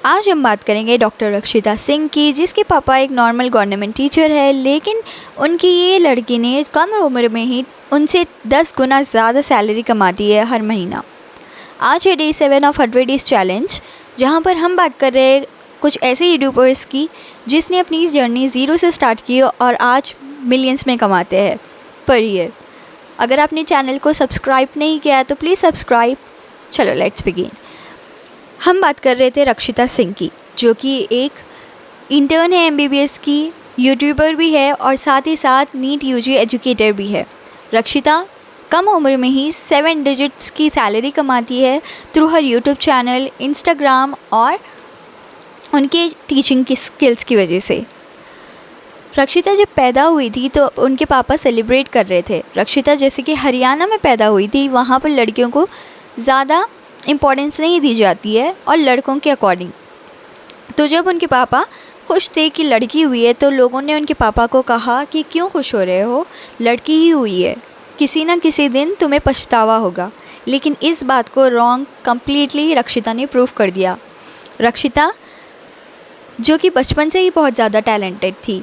आज हम बात करेंगे डॉक्टर रक्षिता सिंह की, जिसके पापा एक नॉर्मल गवर्नमेंट टीचर है, लेकिन उनकी ये लड़की ने कम उम्र में ही उनसे 10 गुना ज़्यादा सैलरी कमाती है हर महीना। आज है डे 7 ऑफ 100 डेज़ चैलेंज, जहाँ पर हम बात कर रहे हैं कुछ ऐसे यूट्यूबर्स की जिसने अपनी जर्नी ज़ीरो से स्टार्ट की और आज मिलियंस में कमाते हैं पर ईयर। अगर आपने चैनल को सब्सक्राइब नहीं किया है तो प्लीज़ सब्सक्राइब। चलो लेट्स बिगिन। हम बात कर रहे थे रक्षिता सिंह की, जो कि एक इंटर्न है एमबीबीएस की, यूट्यूबर भी है और साथ ही साथ नीट यूजी एजुकेटर भी है। रक्षिता कम उम्र में ही 7 डिजिट्स की सैलरी कमाती है थ्रू हर यूट्यूब चैनल, इंस्टाग्राम और उनके टीचिंग की स्किल्स की वजह से। रक्षिता जब पैदा हुई थी तो उनके पापा सेलिब्रेट कर रहे थे। रक्षिता जैसे कि हरियाणा में पैदा हुई थी, वहाँ पर लड़कियों को ज़्यादा इम्पोर्टेंस नहीं दी जाती है और लड़कों के अकॉर्डिंग। तो जब उनके पापा खुश थे कि लड़की हुई है तो लोगों ने उनके पापा को कहा कि क्यों खुश हो रहे हो, लड़की ही हुई है, किसी ना किसी दिन तुम्हें पछतावा होगा। लेकिन इस बात को रॉन्ग कंप्लीटली रक्षिता ने प्रूव कर दिया। रक्षिता जो कि बचपन से ही बहुत ज़्यादा टैलेंटेड थी,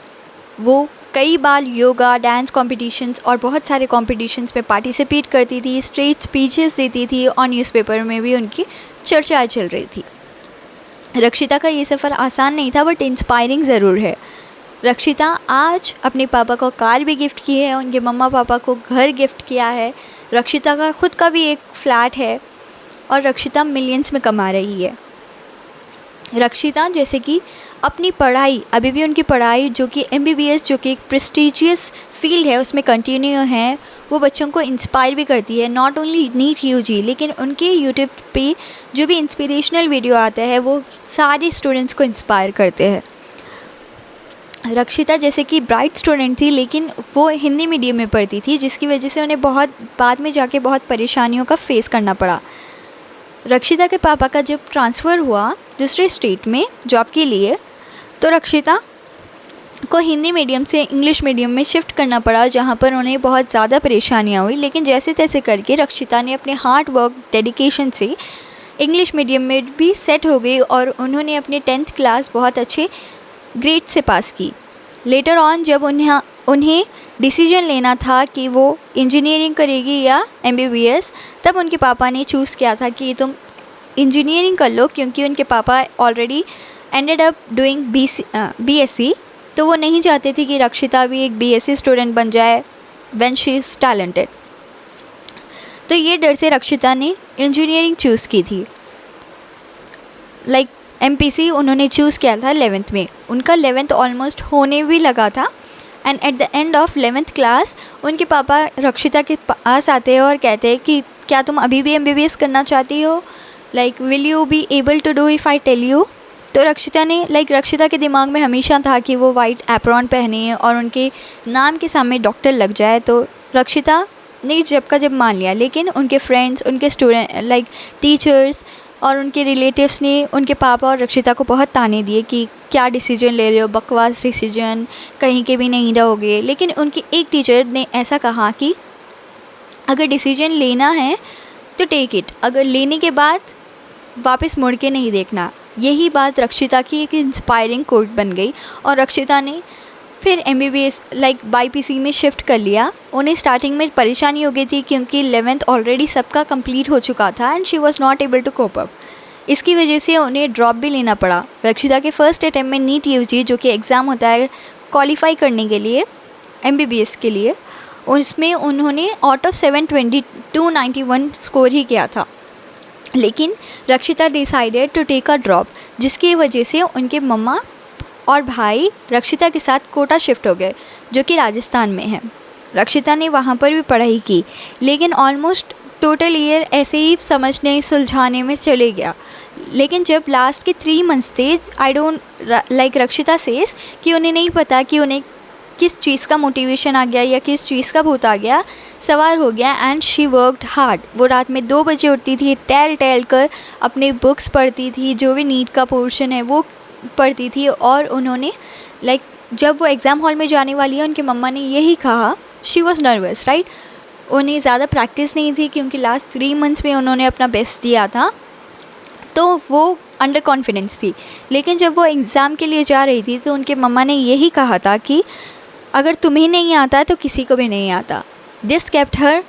वो कई बार योगा, डांस कॉम्पिटिशन्स और बहुत सारे कॉम्पिटिशन्स में पार्टिसिपेट करती थी, स्टेज स्पीचेस देती थी और न्यूज़पेपर में भी उनकी चर्चाएं चल रही थी। रक्षिता का ये सफ़र आसान नहीं था बट इंस्पायरिंग ज़रूर है। रक्षिता आज अपने पापा को कार भी गिफ्ट की है, उनके मम्मा पापा को घर गिफ्ट किया है। रक्षिता का खुद का भी एक फ्लैट है और रक्षिता मिलियंस में कमा रही है। रक्षिता जैसे कि अपनी पढ़ाई, अभी भी उनकी पढ़ाई जो कि एमबीबीएस, जो कि एक प्रेस्टीजियस फील्ड है, उसमें कंटिन्यू है। वो बच्चों को इंस्पायर भी करती है, नॉट ओनली नीट यूजी, लेकिन उनके यूट्यूब पे जो भी इंस्पिरेशनल वीडियो आते हैं वो सारे स्टूडेंट्स को इंस्पायर करते हैं। रक्षिता जैसे कि ब्राइट स्टूडेंट थी, लेकिन वो हिंदी मीडियम में पढ़ती थी, जिसकी वजह से उन्हें बहुत बाद में जाके बहुत परेशानियों का फेस करना पड़ा। रक्षिता के पापा का जब ट्रांसफ़र हुआ दूसरे स्टेट में जॉब के लिए, तो रक्षिता को हिंदी मीडियम से इंग्लिश मीडियम में शिफ्ट करना पड़ा, जहाँ पर उन्हें बहुत ज़्यादा परेशानियाँ हुई। लेकिन जैसे तैसे करके रक्षिता ने अपने हार्ड वर्क, डेडिकेशन से इंग्लिश मीडियम में भी सेट हो गई और उन्होंने अपने 10th क्लास बहुत अच्छे ग्रेड से पास की। लेटर ऑन जब उन्हें डिसीजन लेना था कि वो इंजीनियरिंग करेगी या एमबीबीएस, तब उनके पापा ने चूज़ किया था कि तुम इंजीनियरिंग कर लो, क्योंकि उनके पापा already ended up doing BSc, तो वो नहीं चाहते थे कि रक्षिता भी एक बीएससी स्टूडेंट बन जाए व्हेन शी इज़ टैलेंटेड। तो ये डर से रक्षिता ने इंजीनियरिंग चूज़ की थी। एमपीसी उन्होंने चूज़ किया था 11th में। उनका 11th ऑलमोस्ट होने भी लगा था and at the end of 11th class उनके पापा रक्षिता के पास आते हैं और कहते हैं कि क्या तुम अभी भी एमबीबीएस करना चाहती हो, will you be able to do if I tell you. तो रक्षिता के दिमाग में हमेशा था कि वो वाइट एप्रॉन पहने और उनके नाम के सामने डॉक्टर लग जाए। तो रक्षिता ने जब मान लिया, लेकिन उनके फ्रेंड्स, उनके स्टूडेंट टीचर्स और उनके रिलेटिव्स ने उनके पापा और रक्षिता को बहुत ताने दिए कि क्या डिसीजन ले रहे हो, बकवास डिसीजन, कहीं के भी नहीं रहोगे। लेकिन उनकी एक टीचर ने ऐसा कहा कि अगर डिसीजन लेना है तो टेक इट, अगर लेने के बाद वापस मुड़ के नहीं देखना। यही बात रक्षिता की एक इंस्पायरिंग कोट बन गई और रक्षिता ने फिर एमबीबीएस बाईपीसी में शिफ्ट कर लिया। उन्हें स्टार्टिंग में परेशानी हो गई थी क्योंकि 11th ऑलरेडी सबका कंप्लीट हो चुका था and she was not able to cope up. इसकी वजह से उन्हें ड्रॉप भी लेना पड़ा। रक्षिता के फर्स्ट अटैम्प्ट में नीट यूजी, जो कि एग्ज़ाम होता है क्वालिफाई करने के लिए एमबीबीएस के लिए, उसमें उन्होंने आउट ऑफ 72291 स्कोर ही किया था। लेकिन Rakshita decided to take a drop, जिसकी वजह से उनके मम्मा और भाई रक्षिता के साथ कोटा शिफ्ट हो गए, जो कि राजस्थान में है। रक्षिता ने वहाँ पर भी पढ़ाई की, लेकिन ऑलमोस्ट टोटल ईयर ऐसे ही समझने सुलझाने में चले गया। लेकिन जब लास्ट के 3 मंथ्स थे, रक्षिता सेज कि उन्हें नहीं पता कि उन्हें किस चीज़ का मोटिवेशन आ गया या किस चीज़ का भूत आ गया, सवार हो गया एंड शी वर्कड हार्ड। वो रात में 2 बजे उठती थी, टहल कर अपने बुक्स पढ़ती थी, जो भी नीट का पोर्शन है वो पढ़ती थी। और उन्होंने जब वो एग्ज़ाम हॉल में जाने वाली है, उनके मम्मा ने यही कहा, शी वॉज नर्वस राइट। उन्हें ज़्यादा प्रैक्टिस नहीं थी क्योंकि लास्ट 3 मंथ्स में उन्होंने अपना बेस्ट दिया था। तो वो अंडर कॉन्फिडेंस थी। लेकिन जब वो एग्ज़ाम के लिए जा रही थी तो उनके मम्मा ने यही कहा था कि अगर तुम्हें नहीं आता तो किसी को भी नहीं आता। This kept her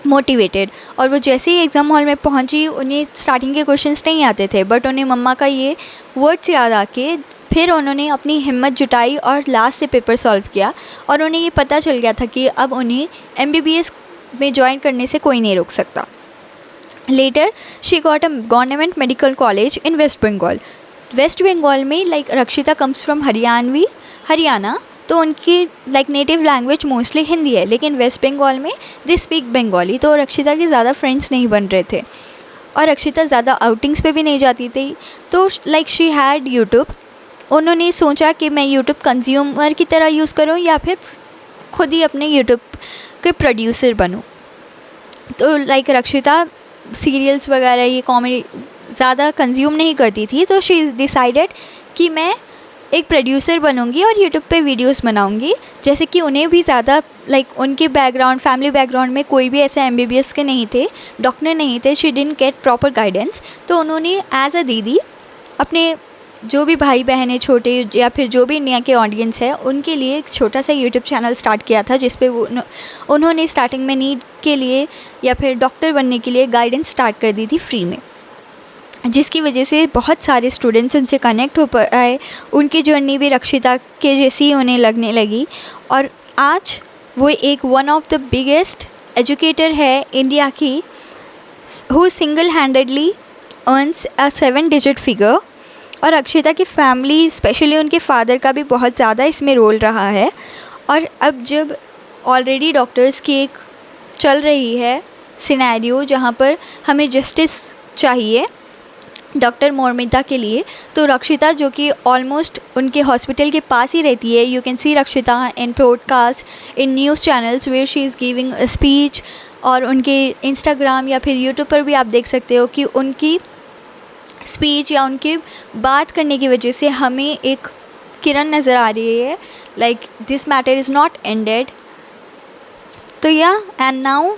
motivated. और वो जैसे ही एग्ज़ाम हॉल में पहुंची, उन्हें स्टार्टिंग के क्वेश्चंस नहीं आते थे, बट उन्हें मम्मा का ये वर्ड्स याद आके फिर उन्होंने अपनी हिम्मत जुटाई और लास्ट से पेपर सॉल्व किया। और उन्हें ये पता चल गया था कि अब उन्हें MBBS में ज्वाइन करने से कोई नहीं रोक सकता। Later she got a government medical college in West Bengal. West Bengal में रक्षिता कम्स फ्रॉम हरियाणा, तो उनकी नेटिव लैंग्वेज मोस्टली हिंदी है, लेकिन वेस्ट बंगाल में दे स्पीक बंगाली। तो रक्षिता के ज़्यादा फ्रेंड्स नहीं बन रहे थे और रक्षिता ज़्यादा आउटिंग्स पे भी नहीं जाती थी। तो शी हैड यूट्यूब। उन्होंने सोचा कि मैं यूट्यूब कंज्यूमर की तरह यूज़ करूं या फिर खुद ही अपने यूट्यूब के प्रोड्यूसर बनूं। तो रक्षिता सीरियल्स वगैरह ये कॉमेडी ज़्यादा कंज्यूम नहीं करती थी, तो शी डिसाइडेड कि मैं एक प्रोड्यूसर बनूंगी और यूट्यूब पे वीडियोस बनाऊंगी। जैसे कि उन्हें भी ज़्यादा उनके फैमिली बैकग्राउंड में कोई भी ऐसे MBBS के नहीं थे, डॉक्टर नहीं थे। She didn't get proper guidance. तो उन्होंने एज अ दीदी अपने जो भी भाई बहन है छोटे, या फिर जो भी इंडिया के ऑडियंस है, उनके लिए एक छोटा सा यूट्यूब चैनल स्टार्ट किया था, जिस पे उन्होंने स्टार्टिंग में नीट के लिए या फिर डॉक्टर बनने के लिए गाइडेंस स्टार्ट कर दी थी फ्री में, जिसकी वजह से बहुत सारे स्टूडेंट्स उनसे कनेक्ट हो पाए। उनकी जर्नी भी रक्षिता के जैसी ही उन्हें लगने लगी और आज वो एक one of the biggest educator है इंडिया की, who single handedly earns a 7-digit figure. और अक्षिता की फैमिली, स्पेशली उनके फादर का भी बहुत ज़्यादा इसमें रोल रहा है। और अब जब ऑलरेडी डॉक्टर्स की एक चल रही है सिनेरियो जहाँ पर हमें जस्टिस चाहिए डॉक्टर मोर्मिता के लिए, तो रक्षिता जो कि ऑलमोस्ट उनके हॉस्पिटल के पास ही रहती है, you can see Rakshita in podcast, in news channels where she is giving a speech. और उनके इंस्टाग्राम या फिर यूट्यूब पर भी आप देख सकते हो कि उनकी स्पीच या उनके बात करने की वजह से हमें एक किरण नज़र आ रही है, this matter is not ended. तो एंड नाउ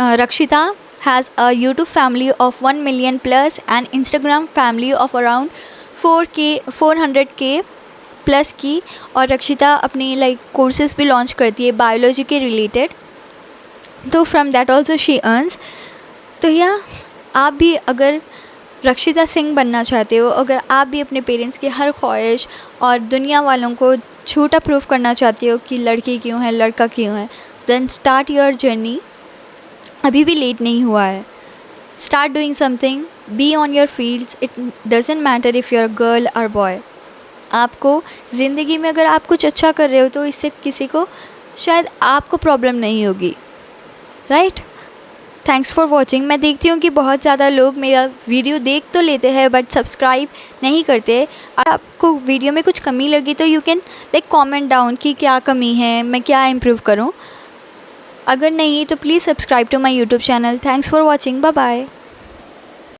रक्षिता has a YouTube family of 1 million plus and Instagram family of around 400K plus की। और रक्षिता अपनी कोर्सेज भी लॉन्च करती है बायोलॉजी के रिलेटेड, तो from that also she earns. तो आप भी अगर रक्षिता सिंह बनना चाहते हो, अगर आप भी अपने पेरेंट्स की हर ख्वाहिश और दुनिया वालों को झूठा प्रूफ करना चाहते हो कि लड़की क्यों है लड़का क्यों है, देन स्टार्ट योर जर्नी। अभी भी लेट नहीं हुआ है। Start doing something, be on your fields, it doesn't matter if you are girl और बॉय। आपको ज़िंदगी में अगर आप कुछ अच्छा कर रहे हो तो इससे किसी को शायद आपको प्रॉब्लम नहीं होगी, राइट। Thanks for watching. मैं देखती हूँ कि बहुत ज़्यादा लोग मेरा वीडियो देख तो लेते हैं बट सब्सक्राइब नहीं करते। आपको वीडियो में कुछ कमी लगी तो यू कैन कॉमेंट डाउन कि क्या कमी है, मैं क्या इम्प्रूव करूँ। अगर नहीं तो please subscribe to my YouTube channel. Thanks for watching, bye bye.